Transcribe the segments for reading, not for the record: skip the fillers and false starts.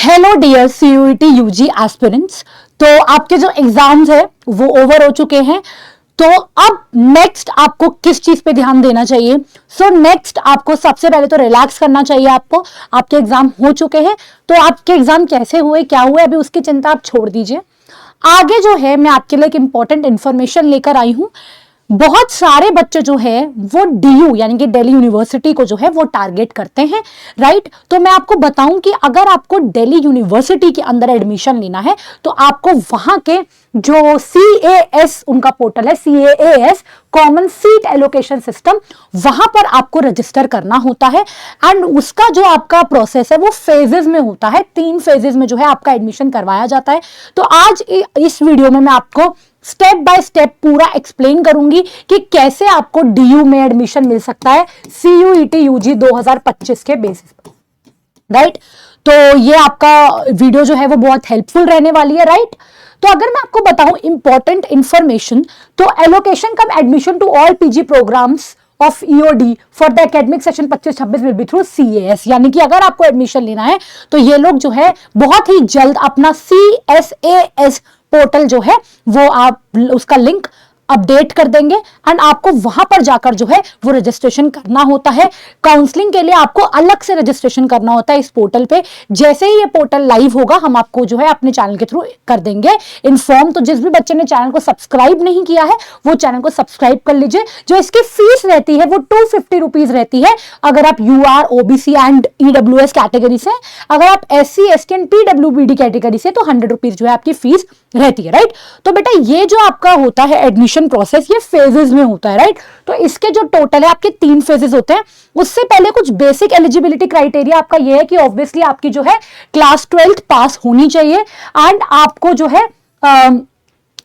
Hello dear CUET UG aspirants. तो आपके जो एग्जाम्स है वो ओवर हो चुके हैं। तो अब नेक्स्ट आपको किस चीज पे ध्यान देना चाहिए? नेक्स्ट आपको सबसे पहले तो रिलैक्स करना चाहिए। आपके एग्जाम हो चुके हैं, तो आपके एग्जाम कैसे हुए, क्या हुए, अभी उसकी चिंता आप छोड़ दीजिए। आगे जो है मैं आपके लिए एक इंपॉर्टेंट इंफॉर्मेशन लेकर आई हूं। बहुत सारे बच्चे जो है वो डीयू यानी कि दिल्ली यूनिवर्सिटी को जो है वो टारगेट करते हैं, राइट। तो मैं आपको बताऊं कि अगर आपको दिल्ली यूनिवर्सिटी के अंदर एडमिशन लेना है तो आपको वहां के जो CAS उनका पोर्टल है, CAS common seat allocation system, वहां पर आपको रजिस्टर करना होता है। एंड उसका जो आपका प्रोसेस है वो फेजेस में होता है। 3 फेजेस में जो है आपका एडमिशन करवाया जाता है। तो आज इस वीडियो में मैं आपको स्टेप बाय स्टेप पूरा एक्सप्लेन करूंगी कि कैसे आपको डीयू में एडमिशन मिल सकता है CUET UG 2025 के बेसिस पर, राइट। तो ये आपका वीडियो जो है वो बहुत हेल्पफुल रहने वाली है, राइट। तो अगर मैं आपको बताऊं इंपॉर्टेंट इंफॉर्मेशन, तो allocation cum admission to all PG programmes of EOD for the academic session 25-26 will be through CAS। यानी कि अगर आपको एडमिशन लेना है तो ये लोग जो है बहुत ही जल्द अपना CSAS पोर्टल जो है वो आप उसका लिंक अपडेट कर देंगे एंड आपको वहां पर जाकर जो है वो रजिस्ट्रेशन करना होता है। काउंसलिंग के लिए आपको अलग से रजिस्ट्रेशन करना होता है इस पोर्टल पे। जैसे ही ये पोर्टल लाइव होगा हम आपको जो है अपने चैनल के थ्रू कर देंगे इन्फॉर्म। तो जिस भी बच्चे ने चैनल को सब्सक्राइब नहीं किया है वो चैनल को सब्सक्राइब कर लीजिए। जो इसकी फीस रहती है वो 250 रुपीज रहती है अगर आप UR OBC and EWS category से। अगर आप SC ST and PWBD category से तो 100 रुपीज जो है आपकी फीस रहती है, राइट। तो बेटा ये जो आपका होता है एडमिशन प्रोसेस ये फेजेस में होता है, राइट। तो इसके जो टोटल है आपके 3 फेजेस होते हैं। उससे पहले कुछ बेसिक एलिजिबिलिटी क्राइटेरिया आपका ये है कि ऑब्वियसली आपकी जो है क्लास 12th पास होनी चाहिए एंड आपको जो है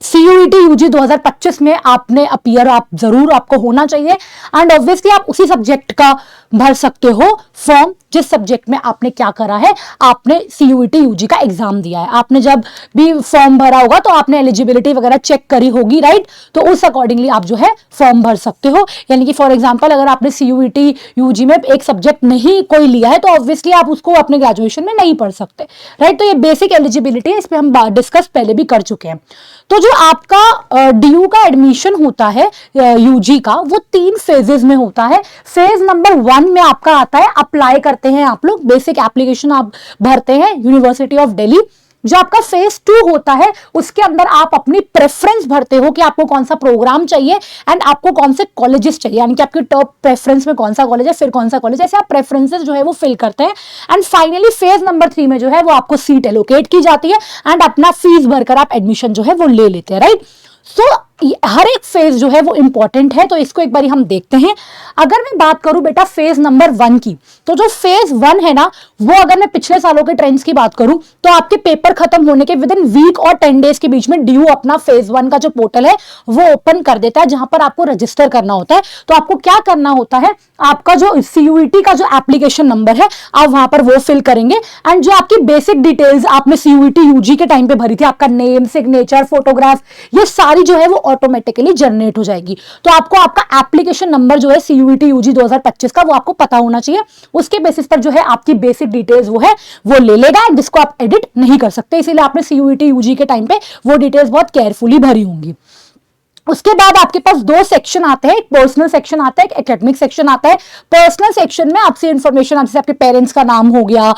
CUET UG 2025 में आपने अपीयर आप जरूर आपको होना चाहिए एंड ऑब्वियसली आप उसी सब्जेक्ट का भर सकते हो फॉर्म जिस सब्जेक्ट में आपने क्या करा है। आपने CUET UG का एग्जाम दिया है, आपने जब भी फॉर्म भरा होगा तो आपने एलिजिबिलिटी वगैरह चेक करी होगी, राइट। तो उस अकॉर्डिंगली आप जो है फॉर्म भर सकते हो। यानी कि फॉर एग्जांपल अगर आपने CUET UG में एक सब्जेक्ट नहीं कोई लिया है तो ऑब्वियसली आप उसको अपने ग्रेजुएशन में नहीं पढ़ सकते, राइट। तो ये बेसिक एलिजिबिलिटी है, इस पर हम डिस्कस पहले भी कर चुके हैं। तो जो आपका DU का एडमिशन होता है UG का वो 3 फेजेस में होता है। फेज नंबर 1 में आपका आता है अप्लाई करते हैं आप लोग, बेसिक एप्लीकेशन आप भरते हैं यूनिवर्सिटी ऑफ दिल्ली। जो आपका फेज 2 होता है उसके अंदर आप अपनी प्रेफरेंस भरते हो कि आपको कौन सा प्रोग्राम चाहिए एंड आपको कौन से कॉलेजेस चाहिए, यानी कि आपके टॉप प्रेफरेंस में कौन सा कॉलेज है, फिर कौन सा कॉलेज, ऐसे आप प्रेफरेंसेस जो है वो फिल करते हैं। एंड फाइनली फेज नंबर 3 में जो है वो आपको सीट एलोकेट की जाती है एंड अपना फीस भरकर आप एडमिशन जो है वो ले लेते हैं, राइट। सो हर एक फेज जो है वो इंपॉर्टेंट है, तो इसको एक बार हम देखते हैं। अगर मैं बात करूं बेटा फेज नंबर 1 की, तो जो फेज 1 है ना वो अगर मैं पिछले सालों के ट्रेंड्स की बात करूं तो आपके पेपर खत्म होने के विद इन वीक और 10 डेज के बीच में DU अपना फेज 1 का जो पोर्टल है वो ओपन कर देता है जहां पर आपको रजिस्टर करना होता है। तो आपको क्या करना होता है, आपका जो CUET का जो एप्लीकेशन नंबर है आप वहां पर वो फिल करेंगे एंड जो आपकी बेसिक डिटेल्स आपने CUET UG के टाइम पे भरी थी, आपका नेम, सिग्नेचर, फोटोग्राफ, ये सारी जो है वो ऑटोमेटिकली जनरेट हो जाएगी। तो आपको आपका एप्लीकेशन नंबर जो है CUET UG 2025 का वो आपको पता होना चाहिए। उसके बेसिस पर जो है आपकी बेसिक डिटेल्स वो है वो ले लेगा, जिसको आप एडिट नहीं कर सकते, इसीलिए आपने CUET UG के टाइम पे वो डिटेल्स बहुत केयरफुली भरी होंगी। उसके बाद आपके पास 2 सेक्शन आते हैं, एक पर्सनल सेक्शन आता है, एक एकेडमिक सेक्शन आता है। पर्सनल सेक्शन में आपसे इंफॉर्मेशन, आपसे आपके पेरेंट्स का नाम हो गया,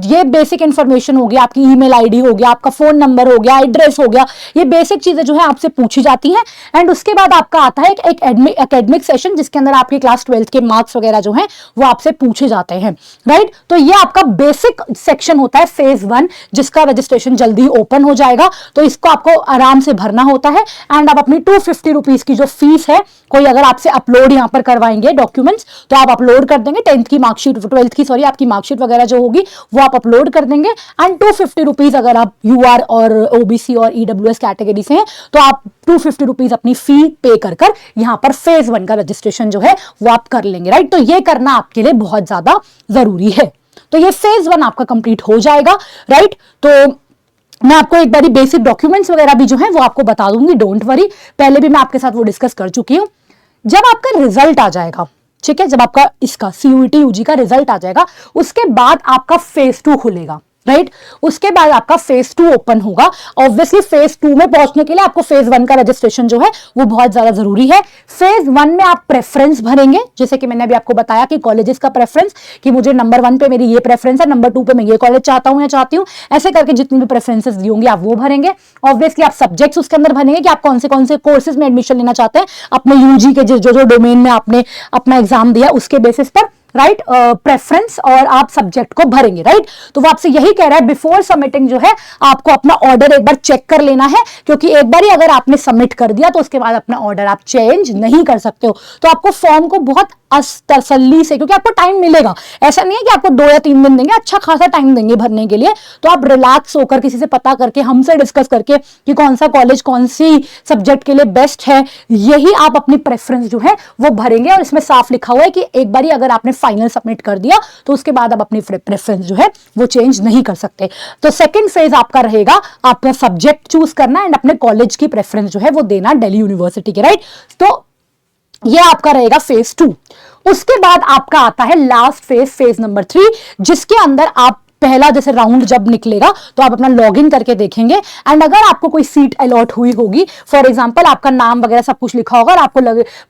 ये बेसिक इंफॉर्मेशन हो गया, आपकी ईमेल आईडी हो गया, आपका फोन नंबर हो गया, एड्रेस हो गया, ये बेसिक चीजें जो है आपसे पूछी जाती हैं। एंड उसके बाद आपका आता है एक एकेडमिक सेशन जिसके अंदर आपके क्लास 12th के मार्क्स वगैरह जो है वो आपसे पूछे जाते हैं, राइट। तो ये आपका बेसिक सेक्शन होता है फेज 1 जिसका रजिस्ट्रेशन जल्दी ओपन हो जाएगा। तो इसको आपको आराम से भरना होता है एंड आप अपनी 250 रुपीज की जो फीस है, कोई अगर आपसे अपलोड यहां पर करवाएंगे डॉक्यूमेंट्स तो आप अपलोड कर देंगे, 10th की मार्कशीट, 12th की सॉरी आपकी मार्कशीट वगैरह जो होगी वो आप अपलोड कर देंगे एंड 250 रुपीज अगर आप UR और OBC और EWS कैटेगरी से हैं तो आप 250 रुपीज अपनी फी पे कर यहां पर फेज 1 का रजिस्ट्रेशन जो है वो आप कर लेंगे, राइट। तो ये करना आपके लिए बहुत ज्यादा जरूरी है। तो ये फेज 1 आपका कंप्लीट हो जाएगा, राइट। तो मैं आपको एक बारी बेसिक डॉक्यूमेंट्स वगैरह भी जो है वो आपको बता दूंगी, डोंट वरी, पहले भी मैं आपके साथ वो डिस्कस कर चुकी हूं। जब आपका रिजल्ट आ जाएगा, ठीक है, जब आपका इसका CUET UG का रिजल्ट आ जाएगा उसके बाद आपका फेज 2 खुलेगा, राइट उसके बाद आपका फेज 2 ओपन होगा। ऑब्वियसली फेज 2 में पहुंचने के लिए आपको फेज 1 का रजिस्ट्रेशन जो है वो बहुत ज्यादा जरूरी है। फेज 1 में आप प्रेफरेंस भरेंगे, जैसे कि मैंने अभी आपको बताया कि कॉलेजेस का प्रेफरेंस, कि मुझे नंबर 1 पे मेरी ये प्रेफरेंस है, नंबर 2 पे मैं ये कॉलेज चाहता हूं या चाहती हूं, ऐसे करके जितनी भी प्रेफरेंसेस दी होंगी आप वो भरेंगे। ऑब्वियसली आप सब्जेक्ट्स उसके अंदर भरेंगे कि आप कौन से कोर्सेज में एडमिशन लेना चाहते हैं अपने यूजी के जो डोमेन में आपने अपना एग्जाम दिया उसके बेसिस पर, राइट प्रेफरेंस, और आप सब्जेक्ट को भरेंगे। राइट तो वो आपसे यही कह रहा है बिफोर सबमिटिंग जो है आपको अपना ऑर्डर एक बार चेक कर लेना है, क्योंकि एक बार ही अगर आपने सबमिट कर दिया तो उसके बाद अपना ऑर्डर आप चेंज नहीं कर सकते हो। तो आपको फॉर्म को बहुत तसल्ली से, क्योंकि आपको टाइम मिलेगा, ऐसा नहीं है कि आपको 2 या 3 दिन देंगे, अच्छा खासा टाइम देंगे भरने के लिए। तो आप रिलैक्स होकर किसी से पता करके, हमसे डिस्कस करके कि कौन सा कॉलेज कौन सी सब्जेक्ट के लिए बेस्ट है, यही आप अपनी प्रेफरेंस जो है वो भरेंगे। और इसमें साफ लिखा हुआ है कि एक बार ही अगर आपने फाइनल सबमिट कर दिया तो उसके बाद आप अपनी प्रेफरेंस जो है वो चेंज नहीं कर सकते। तो सेकंड फेज आपका रहेगा आपका सब्जेक्ट चूज करना एंड अपने कॉलेज की प्रेफरेंस जो है वो देना दिल्ली यूनिवर्सिटी के। राइट तो ये आपका रहेगा फेज 2। उसके बाद आपका आता है लास्ट फेज, फेज नंबर 3, जिसके अंदर आप पहला जैसे राउंड जब निकलेगा तो आप अपना लॉगिन करके देखेंगे एंड अगर आपको कोई सीट अलॉट हुई होगी, फॉर एग्जांपल आपका नाम वगैरह सब कुछ लिखा होगा और आपको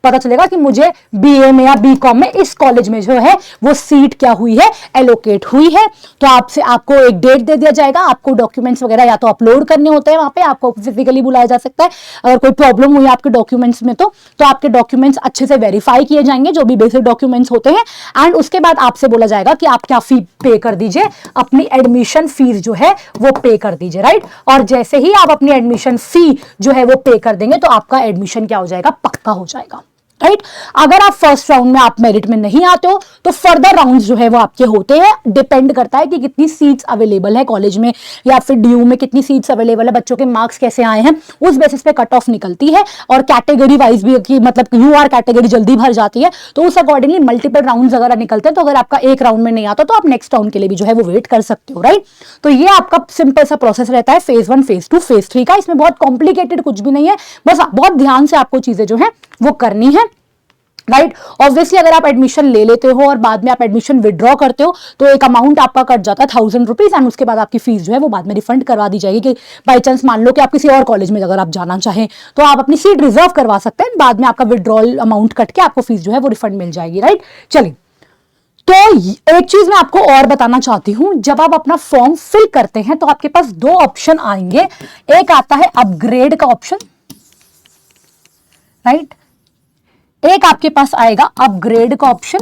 पता चलेगा कि मुझे बीए में या बीकॉम में इस कॉलेज में जो है वो सीट क्या हुई है, एलोकेट हुई है, तो आपसे आपको एक डेट दे दिया जाएगा। आपको डॉक्यूमेंट्स वगैरह या तो अपलोड करने होते हैं, वहां पे आपको फिजिकली बुलाया जा सकता है। अगर कोई प्रॉब्लम हुई आपके डॉक्यूमेंट्स में तो आपके डॉक्यूमेंट्स अच्छे से वेरीफाई किए जाएंगे, जो भी बेसिक डॉक्यूमेंट्स होते हैं, एंड उसके बाद आपसे बोला जाएगा कि आप क्या फी पे कर दीजिए, अपनी एडमिशन फीस जो है वो पे कर दीजिए। राइट और जैसे ही आप अपनी एडमिशन फी जो है वो पे कर देंगे तो आपका एडमिशन क्या हो जाएगा, पक्का हो जाएगा। राइट अगर आप फर्स्ट राउंड में आप मेरिट में नहीं आते हो तो फर्दर राउंड्स जो है वो आपके होते हैं। डिपेंड करता है कि कितनी सीट्स अवेलेबल है कॉलेज में या फिर डीयू में कितनी सीट्स अवेलेबल है, बच्चों के मार्क्स कैसे आए हैं, उस बेसिस पे कट ऑफ निकलती है। और कैटेगरी वाइज भी कि मतलब यूआर कैटेगरी जल्दी भर जाती है तो उस अकॉर्डिंगली मल्टीपल राउंड अगर निकलते हैं, तो अगर आपका एक राउंड में नहीं आता तो आप नेक्स्ट राउंड के लिए भी जो है वो वेट कर सकते हो। राइट तो ये आपका सिंपल सा प्रोसेस रहता है फेज 1, फेज 2, फेज 3 का। इसमें बहुत कॉम्प्लिकेटेड कुछ भी नहीं है, बस बहुत ध्यान से आपको चीजें जो है वो करनी है। राइट ऑब्वियसली अगर आप एडमिशन ले लेते हो और बाद में आप एडमिशन विड्रॉ करते हो तो एक अमाउंट आपका कट जाता है 1000 रुपीज, एंड उसके बाद आपकी फीस जो है वो बाद में रिफंड करवा दी जाएगी। कि बाई चांस मान लो कि आप किसी और कॉलेज में अगर आप जाना चाहें तो आप अपनी सीट रिजर्व करवा सकते हैं, बाद में आपका विड्रॉल अमाउंट कट के आपको फीस जो है वो रिफंड मिल जाएगी। राइट चलिए, तो एक चीज मैं आपको और बताना चाहती हूं, जब आप अपना फॉर्म फिल करते हैं तो आपके पास 2 ऑप्शन आएंगे। एक आता है अपग्रेड का ऑप्शन, राइट एक आपके पास आएगा अपग्रेड का ऑप्शन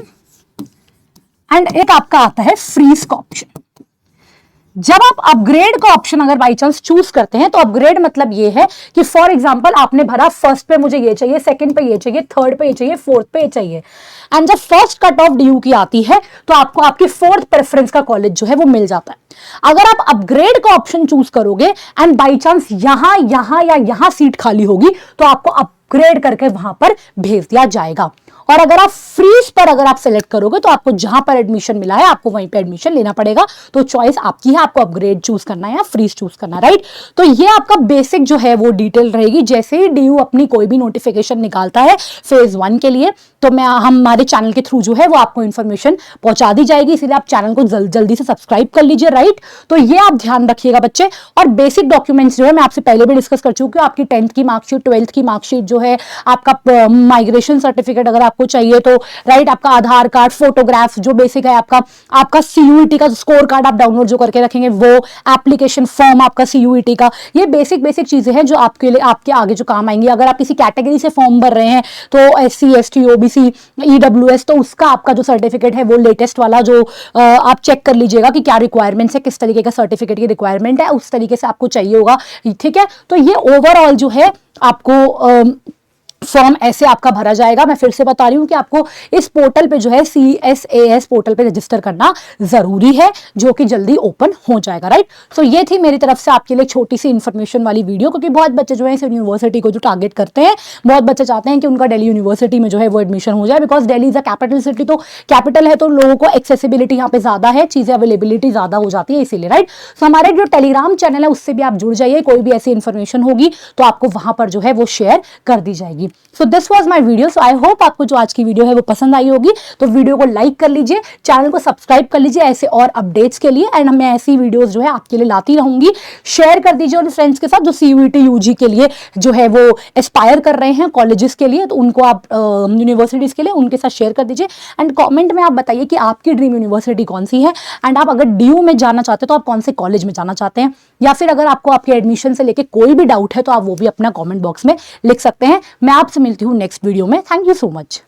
एंड एक आपका आता है फ्रीज का ऑप्शन। जब आप अपग्रेड का ऑप्शन अगर बाई चांस चूज करते हैं तो अपग्रेड मतलब ये है कि फॉर एग्जांपल आपने भरा फर्स्ट पे मुझे ये चाहिए, सेकंड पे ये चाहिए, थर्ड पे ये चाहिए, फोर्थ पे ये चाहिए, एंड जब फर्स्ट कट ऑफ डीयू की आती है तो आपको आपकी फोर्थ प्रेफरेंस का कॉलेज जो है वो मिल जाता है। अगर आप अपग्रेड का ऑप्शन चूज करोगे एंड बाई चांस यहां या यहां सीट खाली होगी तो आपको अपग्रेड करके वहां पर भेज दिया जाएगा। और अगर आप फ्रीज पर अगर आप सेलेक्ट करोगे तो आपको जहां पर एडमिशन मिला है आपको वहीं पे एडमिशन लेना पड़ेगा। तो चॉइस आपकी है, आपको अपग्रेड चूज करना है या फ्रीज चूज करना है। राइट तो ये आपका बेसिक जो है वो डिटेल रहेगी। जैसे ही डीयू अपनी कोई भी नोटिफिकेशन निकालता है फेज 1 के लिए तो हमारे चैनल के थ्रू जो है वो आपको इन्फॉर्मेशन पहुंचा दी जाएगी, इसीलिए आप चैनल को जल्दी से सब्सक्राइब कर लीजिए। राइट तो ये आप ध्यान रखिएगा बच्चे। और बेसिक डॉक्यूमेंट्स जो है मैं आपसे पहले भी डिस्कस कर चुकी हूँ, आपकी 10th की मार्कशीट, 12th की मार्कशीट जो है, आपका माइग्रेशन सर्टिफिकेट अगर आपको चाहिए तो, राइट आपका आधार कार्ड, फोटोग्राफ जो बेसिक है आपका सीयूईटी का स्कोर कार्ड आप डाउनलोड जो करके रखेंगे वो, एप्लीकेशन फॉर्म आपका सीयूईटी का, ये बेसिक चीजें हैं जो आपके लिए आपके आगे जो काम आएंगी। अगर आप किसी कैटेगरी से फॉर्म भर रहे हैं तो SC ST OBC EWS तो उसका आपका जो सर्टिफिकेट है वो लेटेस्ट वाला जो आप चेक कर लीजिएगा कि क्या रिक्वायरमेंट्स है, किस तरीके का सर्टिफिकेट की रिक्वायरमेंट है, उस तरीके से आपको चाहिए होगा। ठीक है तो ये ओवरऑल जो है आपको फॉर्म ऐसे आपका भरा जाएगा। मैं फिर से बता रही हूं कि आपको इस पोर्टल पे जो है CSAS पोर्टल पे रजिस्टर करना जरूरी है, जो कि जल्दी ओपन हो जाएगा। राइट सो ये थी मेरी तरफ से आपके लिए छोटी सी इन्फॉर्मेशन वाली वीडियो, क्योंकि बहुत बच्चे जो है इस यूनिवर्सिटी को जो टारगेट करते हैं, बहुत बच्चे चाहते हैं कि उनका दिल्ली यूनिवर्सिटी में जो है वो एडमिशन हो जाए, because Delhi is a capital city, तो कैपिटल है तो लोगों को एक्सेसिबिलिटी यहाँ पे ज्यादा है, चीजें अवेलेबिलिटी ज्यादा हो जाती है इसीलिए। राइट सो हमारे जो टेलीग्राम चैनल है उससे भी आप जुड़ जाइए, कोई भी ऐसी इन्फॉर्मेशन होगी तो आपको वहां पर जो है वो शेयर कर दी जाएगी। So this was my video. So I hope आपको जो आज की वीडियो है वो पसंद आई होगी। तो वीडियो को लाइक कर लीजिए, चैनल को सब्सक्राइब कर लीजिए ऐसे और अपडेट्स के लिए, एंड मैं ऐसी वीडियोस जो है आपके लिए लाती रहूंगी। शेयर कर दीजिए उन फ्रेंड्स के साथ जो CUET UG के लिए जो है वो एस्पायर कर रहे हैं कॉलेजेस के लिए, तो उनको आप यूनिवर्सिटीज के लिए उनके साथ शेयर कर दीजिए। एंड कमेंट में आप बताइए कि आपकी ड्रीम यूनिवर्सिटी कौन सी है, एंड आप अगर DU में जाना चाहते हैं तो आप कौन से कॉलेज में जाना चाहते हैं, या फिर अगर आपको आपके एडमिशन से लेके कोई भी डाउट है तो आप वो भी अपना कमेंट बॉक्स में लिख सकते हैं। मैं आपसे मिलती हूँ नेक्स्ट वीडियो में। Thank you so much.